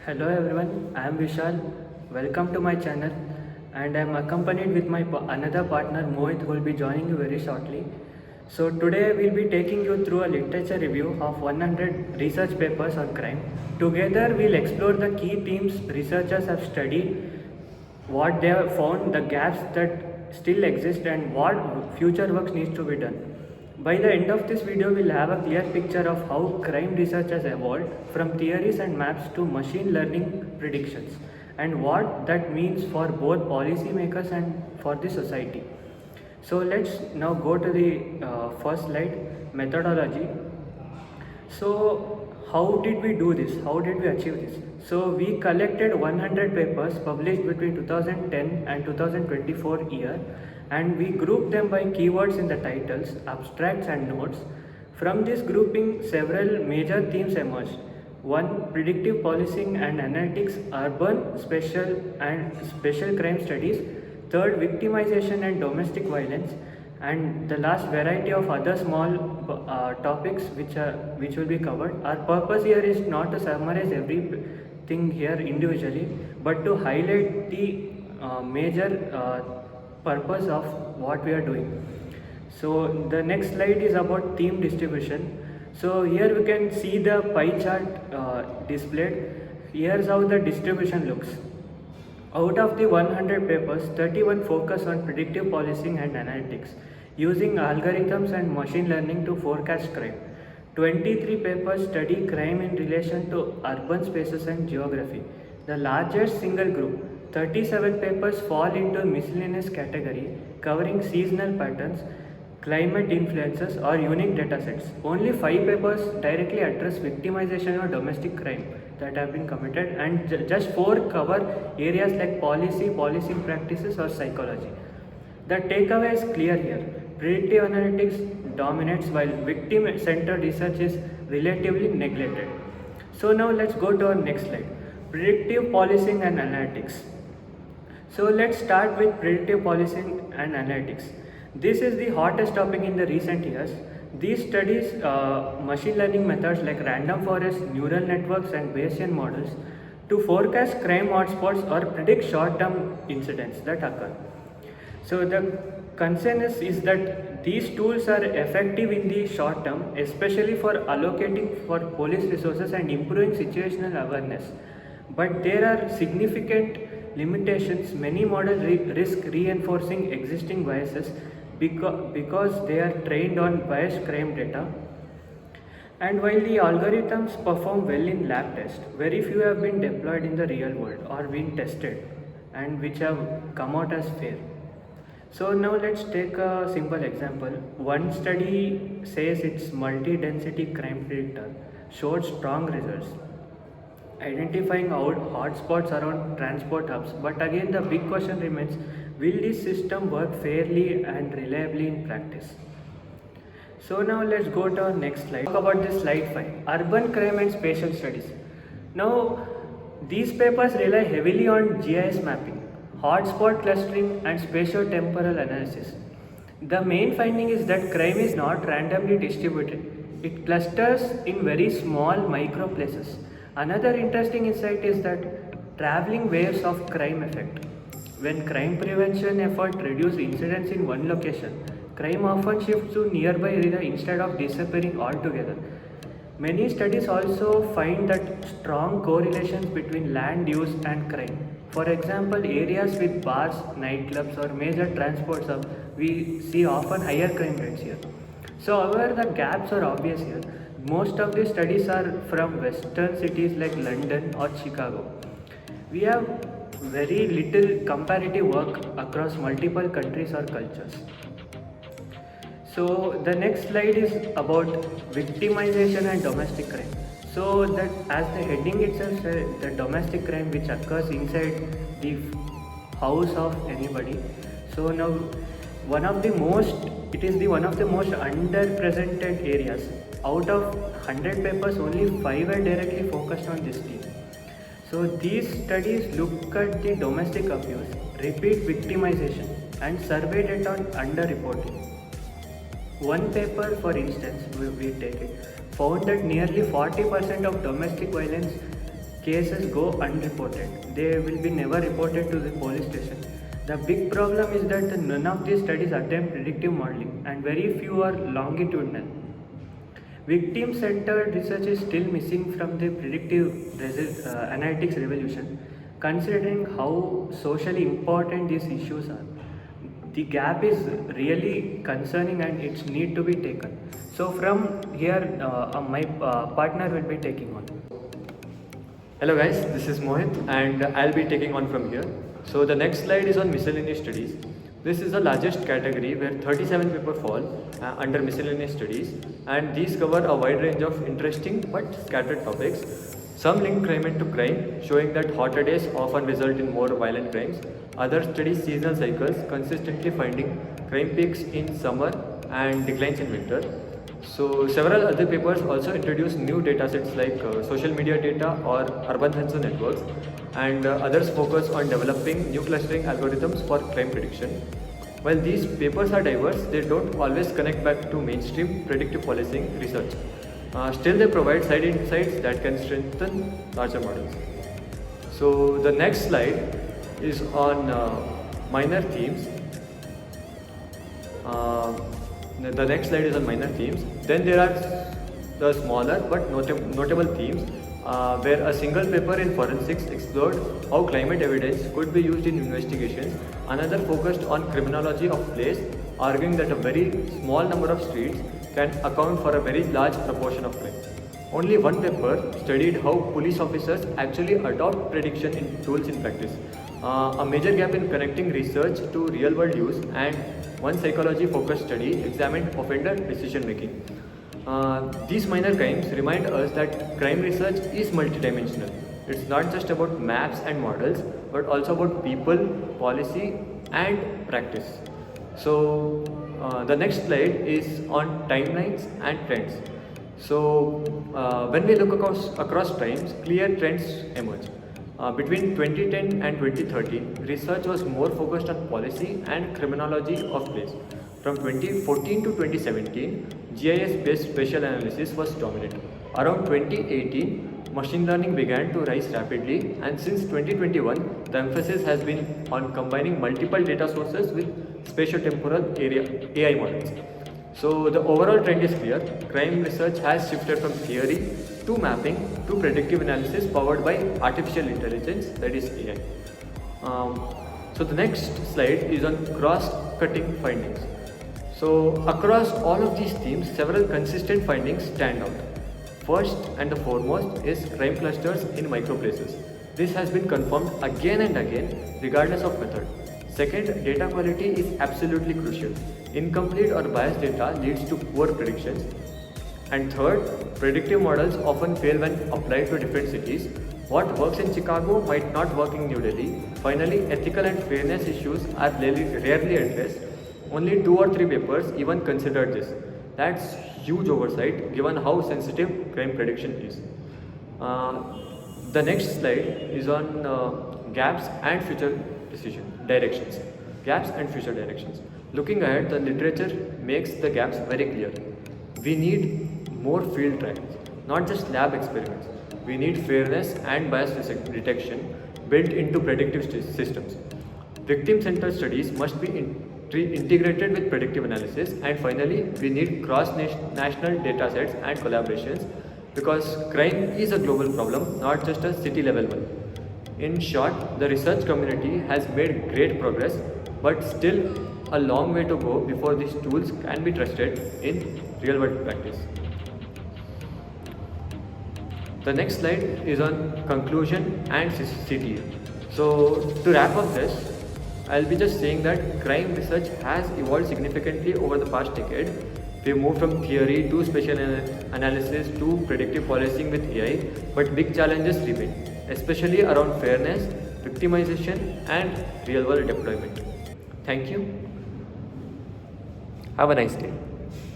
Hello everyone, I am Vishal. Welcome to my channel, and I am accompanied with my another partner Mohit, who will be joining you very shortly. So today we will be taking you through a literature review of 100 research papers on crime. Together we will explore the key themes researchers have studied, what they have found, the gaps that still exist, and what future work needs to be done. By the end of this video, we'll have a clear picture of how crime research has evolved from theories and maps to machine learning predictions, and what that means for both policymakers and for the society. So let's now go to the first slide, methodology. So how did we do this? How did we achieve this? So we collected 100 papers published between 2010 and 2024 year, and we grouped them by keywords in the titles, abstracts and notes. From this grouping, several major themes emerged. One, predictive policing and analytics, urban, special crime studies. Third, victimization and domestic violence, and the last variety of other small topics which will be covered. Our purpose here is not to summarize everything here individually, but to highlight the major purpose of what we are doing. So the next slide is about theme distribution. So here we can see the pie chart displayed. Here's how the distribution looks. Out of the 100 papers, 31 focus on predictive policing and analytics, using algorithms and machine learning to forecast crime. 23 papers study crime in relation to urban spaces and geography. The largest single group, 37 papers fall into miscellaneous category, covering seasonal patterns, climate influences or unique datasets. Only 5 papers directly address victimization or domestic crime that have been committed, and just 4 cover areas like policy, policing practices or psychology. The takeaway is clear here. Predictive analytics dominates while victim-centered research is relatively neglected. So now let's go to our next slide. Predictive policing and analytics. So let's start with predictive policing and analytics. This is the hottest topic in the recent years. These studies machine learning methods like random forest, neural networks and Bayesian models to forecast crime hotspots or predict short-term incidents that occur. So the consensus is that these tools are effective in the short term, especially for allocating for police resources and improving situational awareness. But there are significant limitations. Many models risk reinforcing existing biases because they are trained on biased crime data. And while the algorithms perform well in lab tests, very few have been deployed in the real world or been tested, and which have come out as fair. So now let's take a simple example. One study says its multi-density crime predictor showed strong results, identifying out hotspots around transport hubs. But again, the big question remains, will this system work fairly and reliably in practice? So now let's go to our next slide. Talk about this slide 5, urban crime and spatial studies. Now, these papers rely heavily on GIS mapping, hotspot clustering and spatio-temporal analysis. The main finding is that crime is not randomly distributed. It clusters in very small micro places. Another interesting insight is that traveling waves of crime effect. When crime prevention efforts reduce incidents in one location, crime often shifts to nearby area instead of disappearing altogether. Many studies also find that strong correlations between land use and crime. For example, areas with bars, nightclubs or major transport hubs, we see often higher crime rates here. So however, the gaps are obvious here. Most of these studies are from western cities like London or Chicago. We have very little comparative work across multiple countries or cultures. So the next slide is about victimization and domestic crime. So that, as the heading itself says, the domestic crime which occurs inside the house of anybody. So now it is one of the most underrepresented areas. Out of 100 papers, only 5 are directly focused on this theme. So these studies look at the domestic abuse, repeat victimization and surveyed it on underreporting. One paper, for instance, we take it, found that nearly 40% of domestic violence cases go unreported. They will be never reported to the police station. The big problem is that none of these studies attempt predictive modeling and very few are longitudinal. Victim centered research is still missing from the predictive analytics revolution, considering how socially important these issues are. The gap is really concerning and it's need to be taken. So from here, my partner will be taking on. Hello guys, this is Mohit and I'll be taking on from here. So the next slide is on miscellaneous studies. This is the largest category where 37 papers fall under miscellaneous studies, and these cover a wide range of interesting but scattered topics. Some link crime into crime, showing that hotter days often result in more violent crimes. Others study seasonal cycles, consistently finding crime peaks in summer and declines in winter. So several other papers also introduce new datasets like social media data or urban sensor networks, and others focus on developing new clustering algorithms for crime prediction. While these papers are diverse, they don't always connect back to mainstream predictive policing research. Still, they provide side insights that can strengthen larger models. So the next slide is on minor themes. The next slide is on minor themes. Then there are the smaller but notable themes where a single paper in forensics explored how climate evidence could be used in investigations. Another focused on criminology of place, arguing that a very small number of streets can account for a very large proportion of crime. Only one paper studied how police officers actually adopt prediction tools in practice. A major gap in connecting research to real-world use, and one psychology-focused study examined offender decision-making. These minor crimes remind us that crime research is multidimensional. It's not just about maps and models, but also about people, policy, and practice. So the next slide is on timelines and trends. So when we look across times, clear trends emerge. Between 2010 and 2013, research was more focused on policy and criminology of place. From 2014 to 2017, GIS-based spatial analysis was dominant. Around 2018, machine learning began to rise rapidly, and since 2021, the emphasis has been on combining multiple data sources with spatiotemporal AI models. So the overall trend is clear. Crime research has shifted from theory to mapping to predictive analysis powered by artificial intelligence, that is AI. So the next slide is on cross-cutting findings. So across all of these themes, several consistent findings stand out. First and the foremost is crime clusters in microplaces. This has been confirmed again and again regardless of method. Second, data quality is absolutely crucial. Incomplete or biased data leads to poor predictions. And third, predictive models often fail when applied to different cities. What works in Chicago might not work in New Delhi. Finally, ethical and fairness issues are rarely addressed. Only 2 or 3 papers even considered this. That's huge oversight given how sensitive crime prediction is. The next slide is on gaps and future directions. Gaps and future directions. Looking ahead, the literature makes the gaps very clear. We need more field trials, not just lab experiments. We need fairness and bias detection built into predictive systems. Victim-centered studies must be integrated with predictive analysis, and finally, we need cross-national datasets and collaborations because crime is a global problem, not just a city-level one. In short, the research community has made great progress, but still a long way to go before these tools can be trusted in real-world practice. The next slide is on conclusion and CTA. So to wrap up this, I'll be just saying that crime research has evolved significantly over the past decade. We moved from theory to spatial analysis to predictive policing with AI, but big challenges remain, especially around fairness, victimization, and real-world deployment. Thank you. Have a nice day.